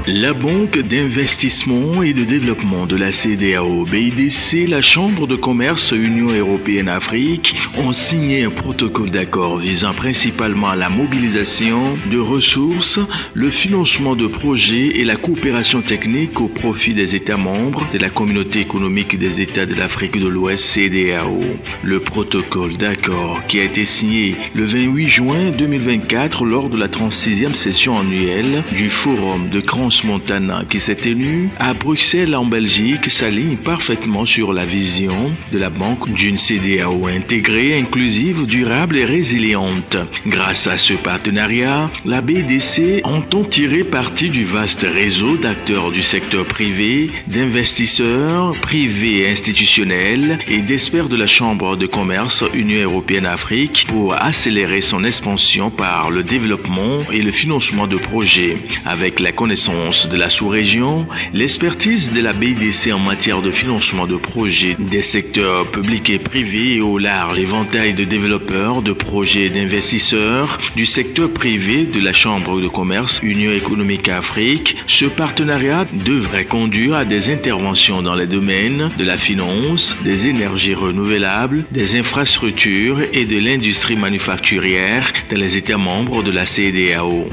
La Banque d'investissement et de développement de la CEDEAO, BIDC, la Chambre de commerce Union européenne-Afrique ont signé un protocole d'accord visant principalement à la mobilisation de ressources, le financement de projets et la coopération technique au profit des États membres de la Communauté économique des États de l'Afrique de l'Ouest, CEDEAO. Le protocole d'accord qui a été signé le 28 juin 2024 lors de la 36e session annuelle du Forum de Crans-Montana qui s'est tenu à Bruxelles en Belgique s'aligne parfaitement sur la vision de la banque d'une CEDEAO intégrée, inclusive, durable et résiliente. Grâce à ce partenariat, la BIDC entend tirer parti du vaste réseau d'acteurs du secteur privé, d'investisseurs privés et institutionnels et d'experts de la Chambre de commerce Union européenne-Afrique pour accélérer son expansion par le développement et le financement de projets. Avec la connaissance de la sous-région, l'expertise de la BIDC en matière de financement de projets des secteurs publics et privés et au large éventail de développeurs, de projets et d'investisseurs du secteur privé de la Chambre de commerce Union économique Afrique, ce partenariat devrait conduire à des interventions dans les domaines de la finance, des énergies renouvelables, des infrastructures et de l'industrie manufacturière dans les États membres de la CEDEAO.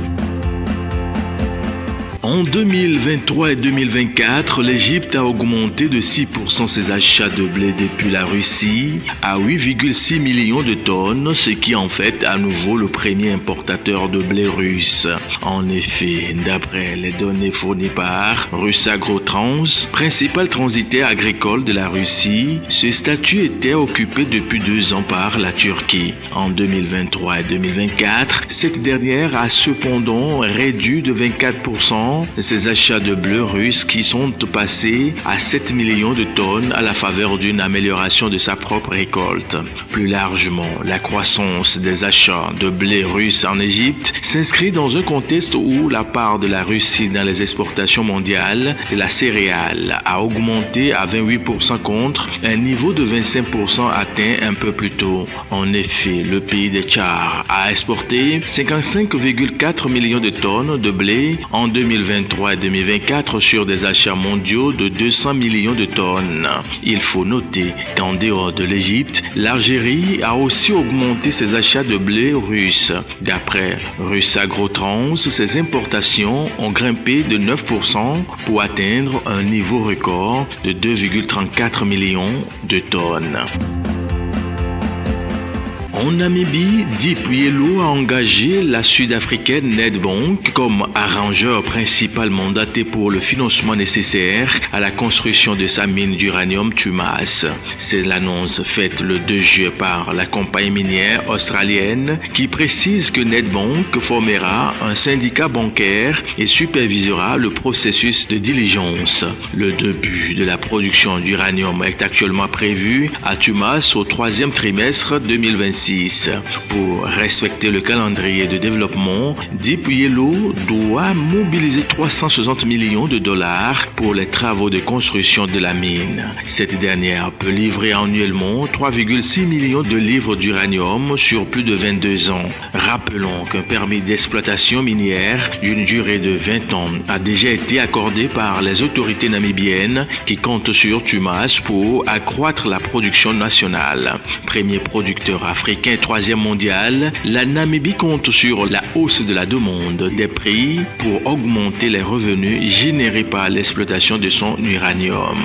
En 2023 et 2024, l'Égypte a augmenté de 6% ses achats de blé depuis la Russie à 8,6 millions de tonnes, ce qui en fait à nouveau le premier importateur de blé russe. En effet, d'après les données fournies par Russagrotrans, principal transitaire agricole de la Russie, ce statut était occupé depuis 2 ans par la Turquie. En 2023 et 2024, cette dernière a cependant réduit de 24% ces achats de blé russe qui sont passés à 7 millions de tonnes à la faveur d'une amélioration de sa propre récolte. Plus largement, la croissance des achats de blé russe en Égypte s'inscrit dans un contexte où la part de la Russie dans les exportations mondiales de la céréale a augmenté à 28% contre un niveau de 25% atteint un peu plus tôt. En effet, le pays des Tchars a exporté 55,4 millions de tonnes de blé en 2023 et 2024 sur des achats mondiaux de 200 millions de tonnes. Il faut noter qu'en dehors de l'Égypte, l'Algérie a aussi augmenté ses achats de blé russe. D'après Russagrotrans, ses importations ont grimpé de 9% pour atteindre un niveau record de 2,34 millions de tonnes. En Namibie, Deep Yellow a engagé la Sud-Africaine Nedbank comme arrangeur principal mandaté pour le financement nécessaire à la construction de sa mine d'uranium Tumas. C'est l'annonce faite le 2 juillet par la compagnie minière australienne qui précise que Nedbank formera un syndicat bancaire et supervisera le processus de diligence. Le début de la production d'uranium est actuellement prévu à Tumas au 3e trimestre 2026. Pour respecter le calendrier de développement, Deep Yellow doit mobiliser 360 millions de dollars pour les travaux de construction de la mine. Cette dernière peut livrer annuellement 3,6 millions de livres d'uranium sur plus de 22 ans. Rappelons qu'un permis d'exploitation minière d'une durée de 20 ans a déjà été accordé par les autorités namibiennes qui comptent sur Tumas pour accroître la production nationale. Premier producteur africain et 3e mondial, la Namibie compte sur la hausse de la demande des prix pour augmenter les revenus générés par l'exploitation de son uranium.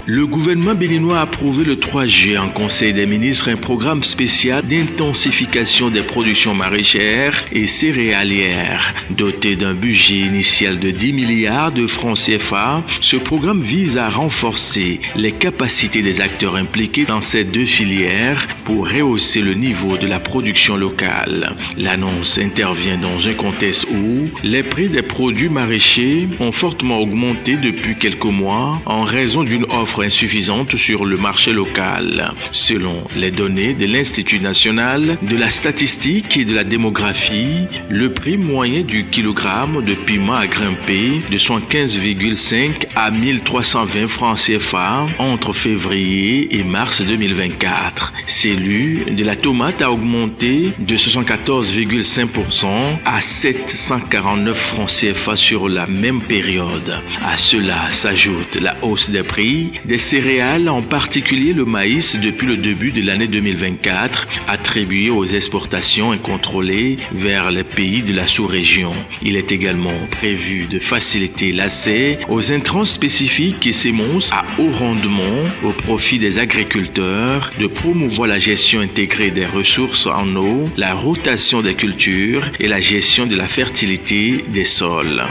Le gouvernement béninois a approuvé le 3 juillet en Conseil des ministres un programme spécial d'intensification des productions maraîchères et céréalières. Doté d'un budget initial de 10 milliards de francs CFA, ce programme vise à renforcer les capacités des acteurs impliqués dans ces 2 filières pour rehausser le niveau de la production locale. L'annonce intervient dans un contexte où les prix des produits maraîchers ont fortement augmenté depuis quelques mois en raison d'une offre offre insuffisante sur le marché local. Selon les données de l'Institut national de la statistique et de la démographie, le prix moyen du kilogramme de piment a grimpé de 75,5 à 1320 francs CFA entre février et mars 2024. Celui de la tomate a augmenté de 74,5% à 749 francs CFA sur la même période. À cela s'ajoute la hausse des prix des céréales, en particulier le maïs, depuis le début de l'année 2024, attribuée aux exportations incontrôlées vers les pays de la sous-région. Il est également prévu de faciliter l'accès aux intrants spécifiques et semences à haut rendement au profit des agriculteurs, de promouvoir la gestion intégrée des ressources en eau, la rotation des cultures et la gestion de la fertilité des sols.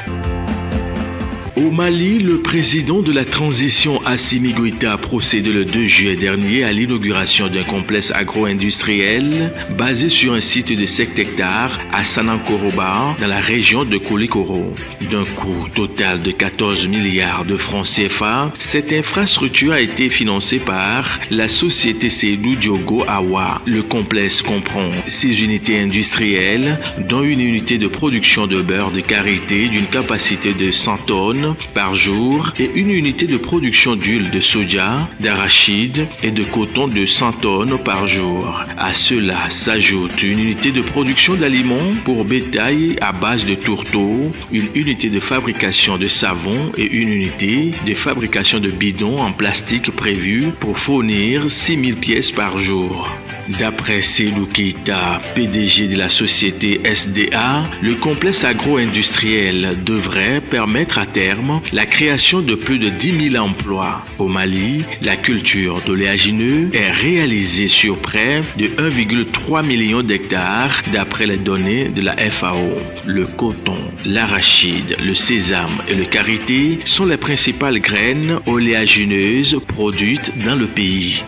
Au Mali, le président de la transition Assimi Goïta a procédé le 2 juillet dernier à l'inauguration d'un complexe agro-industriel basé sur un site de 7 hectares à Sanankoroba, dans la région de Koulikoro. D'un coût total de 14 milliards de francs CFA, cette infrastructure a été financée par la société Seydou Diogo Awa. Le complexe comprend 6 unités industrielles, dont une unité de production de beurre de karité d'une capacité de 100 tonnes par jour et une unité de production d'huile de soja, d'arachide et de coton de 100 tonnes par jour. À cela s'ajoute une unité de production d'aliments pour bétail à base de tourteaux, une unité de fabrication de savon et une unité de fabrication de bidons en plastique prévue pour fournir 6000 pièces par jour. D'après Seydou Keita, PDG de la société SDA, le complexe agro-industriel devrait permettre à terme la création de plus de 10 000 emplois. Au Mali, la culture d'oléagineux est réalisée sur près de 1,3 million d'hectares d'après les données de la FAO. Le coton, l'arachide, le sésame et le karité sont les principales graines oléagineuses produites dans le pays.